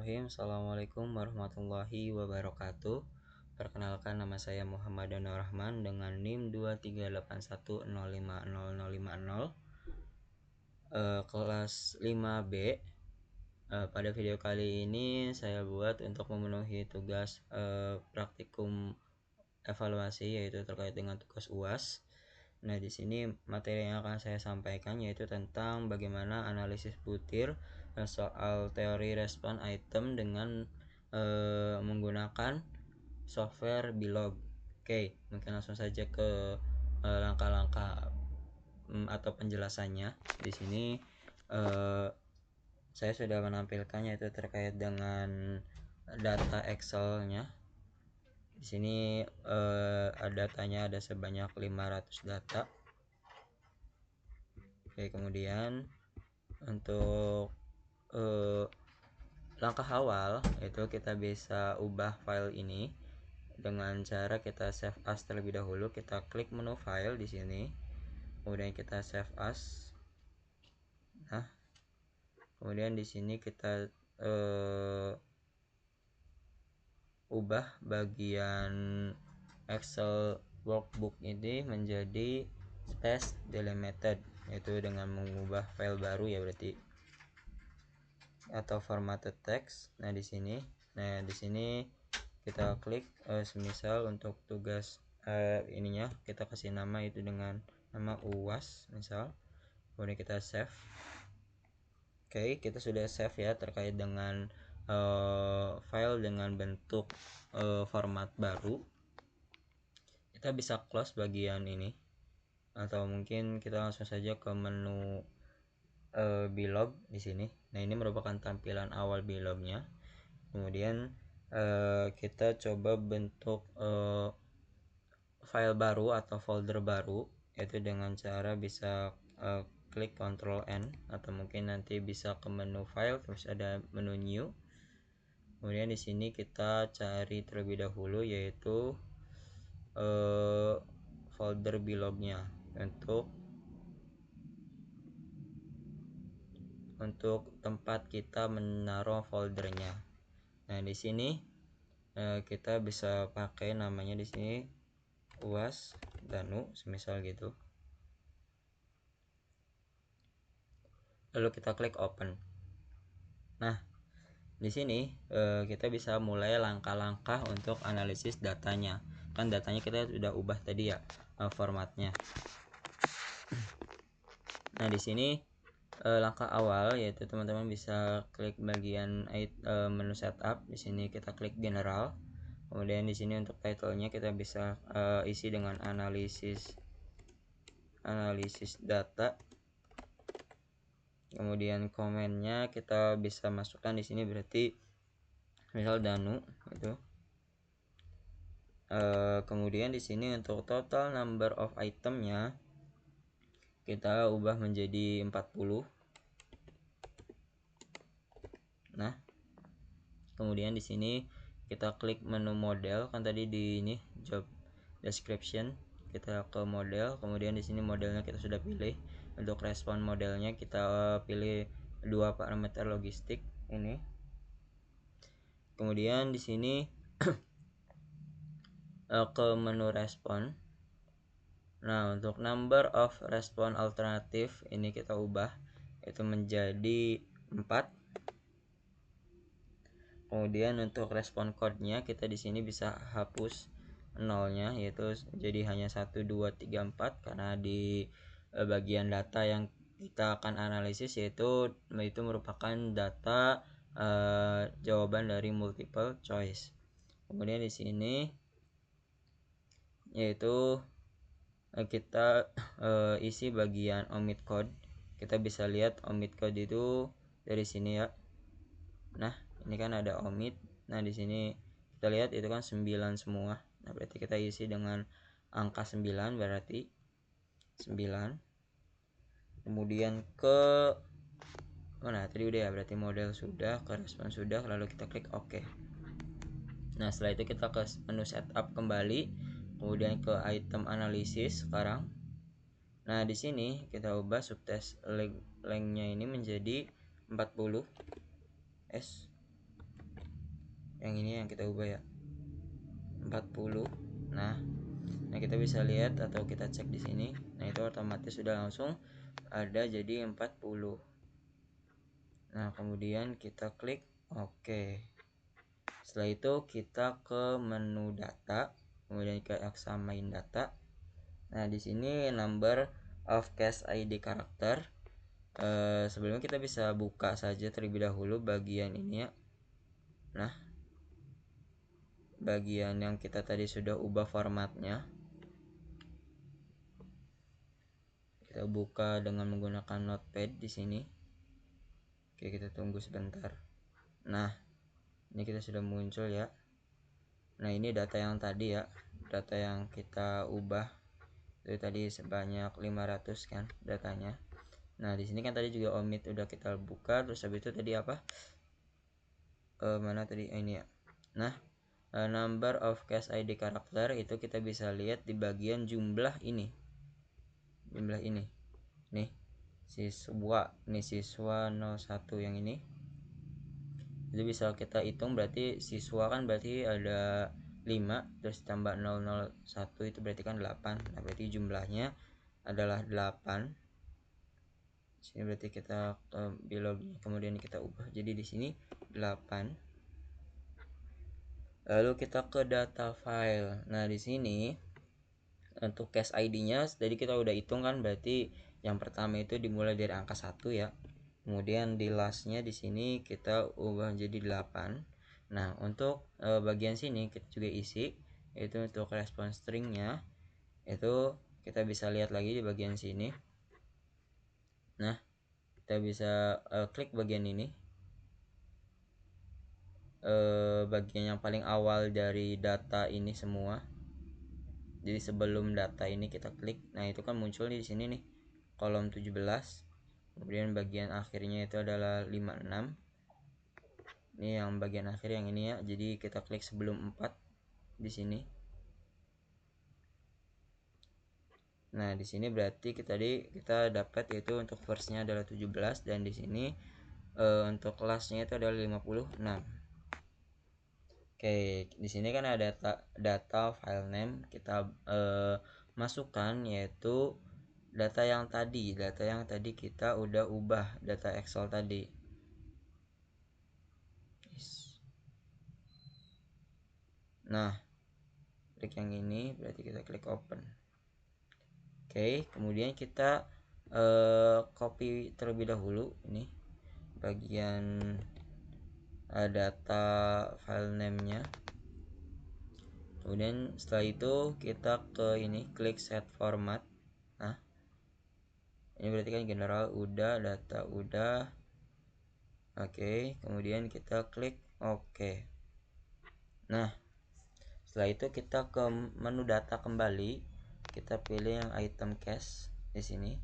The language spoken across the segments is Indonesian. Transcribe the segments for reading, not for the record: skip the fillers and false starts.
Bismillahirrahmanirrahim. Assalamualaikum warahmatullahi wabarakatuh. Perkenalkan, nama saya Muhammad Danur Rahman dengan NIM 2381050050, kelas 5B. Pada video kali ini saya buat untuk memenuhi tugas praktikum evaluasi, yaitu terkait dengan tugas UAS. Nah, di sini materi yang akan saya sampaikan yaitu tentang bagaimana analisis butir soal teori respon item dengan menggunakan software Bilog. Oke, mungkin langsung saja ke langkah-langkah atau penjelasannya. Di sini saya sudah menampilkan yaitu terkait dengan data Excel-nya. Di sini datanya ada sebanyak 500 data. Oke, kemudian untuk langkah awal itu kita bisa ubah file ini dengan cara kita save as terlebih dahulu. Kita klik menu file di sini, kemudian kita save as. Nah, kemudian di sini kita ubah bagian Excel workbook ini menjadi space delimited, yaitu dengan mengubah file baru ya berarti, atau formatted text. Nah, di sini kita klik semisal untuk tugas ininya kita kasih nama itu dengan nama UAS misal, kemudian kita save. Oke, kita sudah save ya terkait dengan file dengan bentuk format baru. Kita bisa close bagian ini, atau mungkin kita langsung saja ke menu Bilog di sini. Nah, ini merupakan tampilan awal Bilognya. Kemudian kita coba bentuk file baru atau folder baru, yaitu dengan cara bisa klik Ctrl N, atau mungkin nanti bisa ke menu file terus ada menu new. Kemudian di sini kita cari terlebih dahulu yaitu folder Bilognya untuk tempat kita menaruh foldernya. Nah, di sini kita bisa pakai namanya di sini UAS Danu semisal gitu. Lalu kita klik open. Nah, di sini kita bisa mulai langkah-langkah untuk analisis datanya. Kan datanya kita sudah ubah tadi ya formatnya. Nah, di sini langkah awal yaitu teman-teman bisa klik bagian menu setup. Di sini kita klik general. Kemudian di sini untuk title-nya kita bisa isi dengan analisis data. Kemudian komennya kita bisa masukkan di sini berarti misal Danu gitu. Kemudian di sini untuk total number of itemnya kita ubah menjadi 40. Nah, kemudian di sini kita klik menu model, kan tadi di ini job description, kita ke model. Kemudian di sini modelnya kita sudah pilih. Untuk respon modelnya kita pilih 2 parameter logistik ini. Kemudian di sini ke menu respon. Nah, untuk number of respon alternatif ini kita ubah itu menjadi 4. Kemudian untuk respon code-nya kita di sini bisa hapus nolnya, yaitu jadi hanya 1 2 3 4 karena di bagian data yang kita akan analisis yaitu merupakan data jawaban dari multiple choice. Kemudian di sini yaitu kita isi bagian omit code. Kita bisa lihat omit code itu dari sini ya. Nah, ini kan ada omit. Nah, di sini kita lihat itu kan 9 semua. Nah, berarti kita isi dengan angka 9 berarti 9. Kemudian ke mana tadi udah ya, berarti model sudah, ke respon sudah, lalu kita klik OK. Nah, setelah itu kita ke menu setup kembali, kemudian ke item analisis sekarang. Nah, di sini kita ubah subtest length-nya ini menjadi 40 S. yang ini yang kita ubah ya, 40. Nah kita bisa lihat atau kita cek di sini. Nah itu otomatis sudah langsung ada jadi 40. Nah kemudian kita klik OK. Setelah itu kita ke menu data, kemudian ke examine data. Nah di sini number of cache ID karakter. Sebelumnya kita bisa buka saja terlebih dahulu bagian ini ya. Nah bagian yang kita tadi sudah ubah formatnya, kita buka dengan menggunakan notepad di sini. Oke, kita tunggu sebentar. Nah ini kita sudah muncul ya. Nah ini data yang tadi ya, data yang kita ubah itu tadi sebanyak 500 kan datanya. Nah di sini kan tadi juga omit udah kita buka, terus habis itu tadi apa, mana tadi ini ya. Nah number of cache ID karakter itu kita bisa lihat di bagian jumlah ini, nih siswa 01 yang ini. Itu bisa kita hitung, berarti siswa kan berarti ada 5 terus tambah 001 itu berarti kan 8. Nah berarti jumlahnya adalah 8. Sini berarti kita biologi kemudian kita ubah jadi di sini 8. Lalu kita ke data file. Nah di sini untuk cache ID-nya tadi kita udah hitung kan, berarti yang pertama itu dimulai dari angka 1 ya. Kemudian di lastnya di sini kita ubah jadi 8. Nah untuk bagian sini kita juga isi, yaitu untuk response stringnya itu kita bisa lihat lagi di bagian sini. Nah kita bisa klik bagian ini, bagian yang paling awal dari data ini semua. Jadi sebelum data ini kita klik, nah itu kan muncul di sini nih kolom 17. Kemudian bagian akhirnya itu adalah 56. Ini yang bagian akhir yang ini ya. Jadi kita klik sebelum 4 di sini. Nah, di sini berarti kita dapat yaitu untuk verse-nya adalah 17 dan di sini untuk kelasnya itu adalah 56. Oke, di sini kan ada data file name, kita masukkan yaitu data yang tadi kita udah ubah, data Excel tadi. Nah klik yang ini, berarti kita klik open. Oke, kemudian kita copy terlebih dahulu ini bagian data file name nya. Kemudian setelah itu kita ke ini klik set format. Nah ini berarti kan general udah, data udah. Oke, kemudian kita klik OK. Nah setelah itu kita ke menu data kembali, kita pilih yang item cache di sini.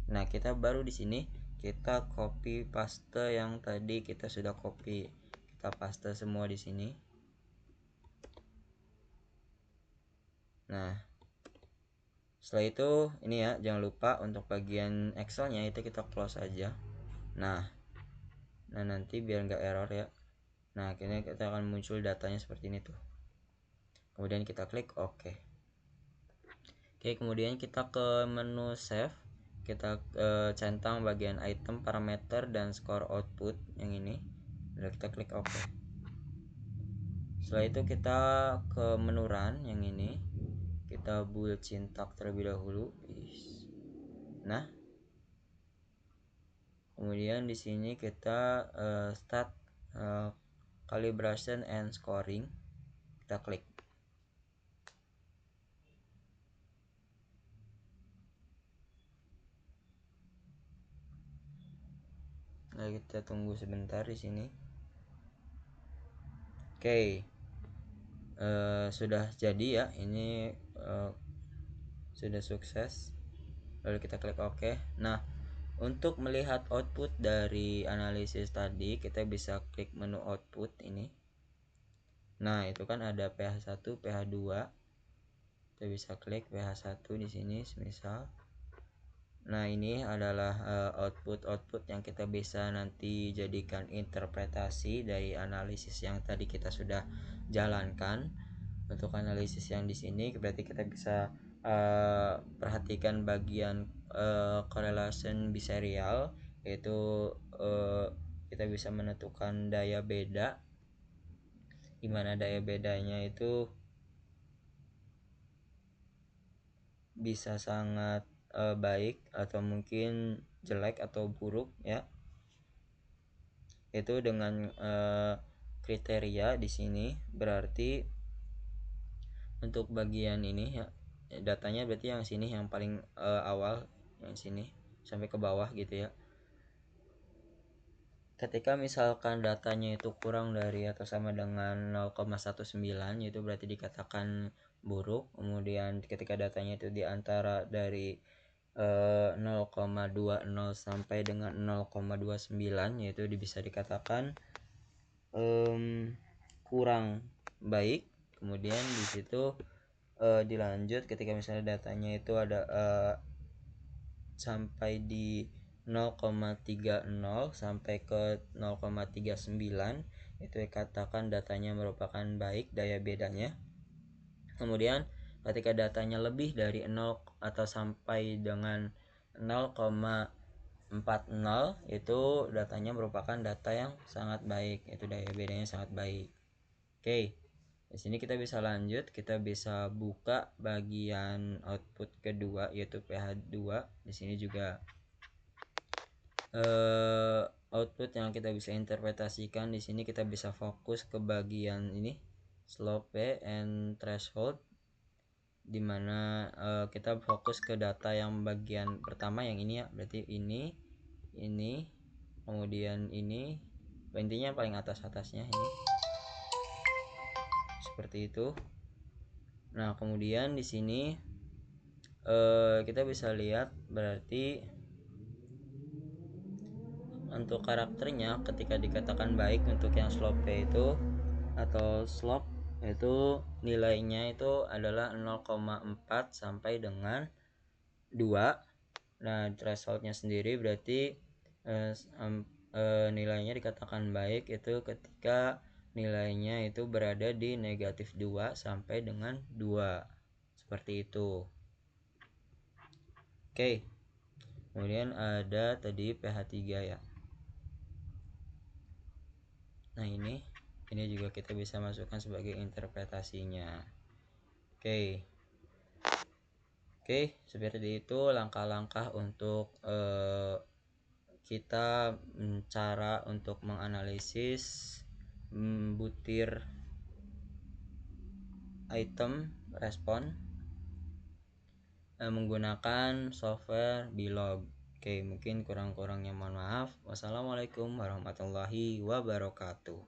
Nah kita baru di sini kita copy paste yang tadi kita sudah copy, kita paste semua di sini. Nah setelah itu ini ya, jangan lupa untuk bagian Excelnya itu kita close aja. Nah nanti biar nggak error ya. Nah akhirnya kita akan muncul datanya seperti ini tuh. Kemudian kita klik OK. Oke, kemudian kita ke menu save, kita centang bagian item, parameter, dan score output yang ini. Lalu kita klik OK. Setelah itu kita ke menu run yang ini, kita build syntax terlebih dahulu. Nah kemudian di sini kita start calibration and scoring, kita klik. Nah kita tunggu sebentar di sini. Oke, sudah jadi ya, ini sudah sukses. Lalu kita klik OK. Nah untuk melihat output dari analisis tadi kita bisa klik menu output ini. Nah itu kan ada PH1, PH2. Kita bisa klik PH1 di sini misal. Nah, ini adalah output yang kita bisa nanti jadikan interpretasi dari analisis yang tadi kita sudah jalankan. Untuk analisis yang di sini berarti kita bisa perhatikan bagian correlation biserial, yaitu kita bisa menentukan daya beda, di mana daya bedanya itu bisa sangat baik atau mungkin jelek atau buruk ya. Itu dengan kriteria di sini berarti untuk bagian ini ya, datanya berarti yang sini yang paling awal, yang sini sampai ke bawah gitu ya. Ketika misalkan datanya itu kurang dari atau sama dengan 0,19 itu berarti dikatakan buruk. Kemudian ketika datanya itu diantara dari 0,20 sampai dengan 0,29 yaitu bisa dikatakan kurang baik. Kemudian di situ dilanjut ketika misalnya datanya itu ada sampai di 0,30 sampai ke 0,39 itu dikatakan datanya merupakan baik daya bedanya. Kemudian ketika datanya lebih dari 0 atau sampai dengan 0,40 itu datanya merupakan data yang sangat baik, itu daya bedanya sangat baik. Oke. Di sini kita bisa lanjut, kita bisa buka bagian output kedua yaitu pH2. Di sini juga output yang kita bisa interpretasikan. Di sini kita bisa fokus ke bagian ini slope and threshold, dimana kita fokus ke data yang bagian pertama yang ini ya, berarti ini kemudian ini, intinya paling atasnya ini seperti itu. Nah, kemudian di sini kita bisa lihat berarti untuk karakternya ketika dikatakan baik untuk yang slope itu atau slope itu nilainya itu adalah 0,4 sampai dengan 2. Nah, thresholdnya sendiri berarti nilainya dikatakan baik itu ketika nilainya itu berada di negatif 2 sampai dengan 2 seperti itu. Oke. Kemudian ada tadi pH 3 ya. Nah, ini juga kita bisa masukkan sebagai interpretasinya. Oke, seperti itu langkah-langkah untuk kita cara untuk menganalisis butir item respon menggunakan software Bilog. Oke, mungkin kurang-kurangnya mohon maaf. Wassalamualaikum warahmatullahi wabarakatuh.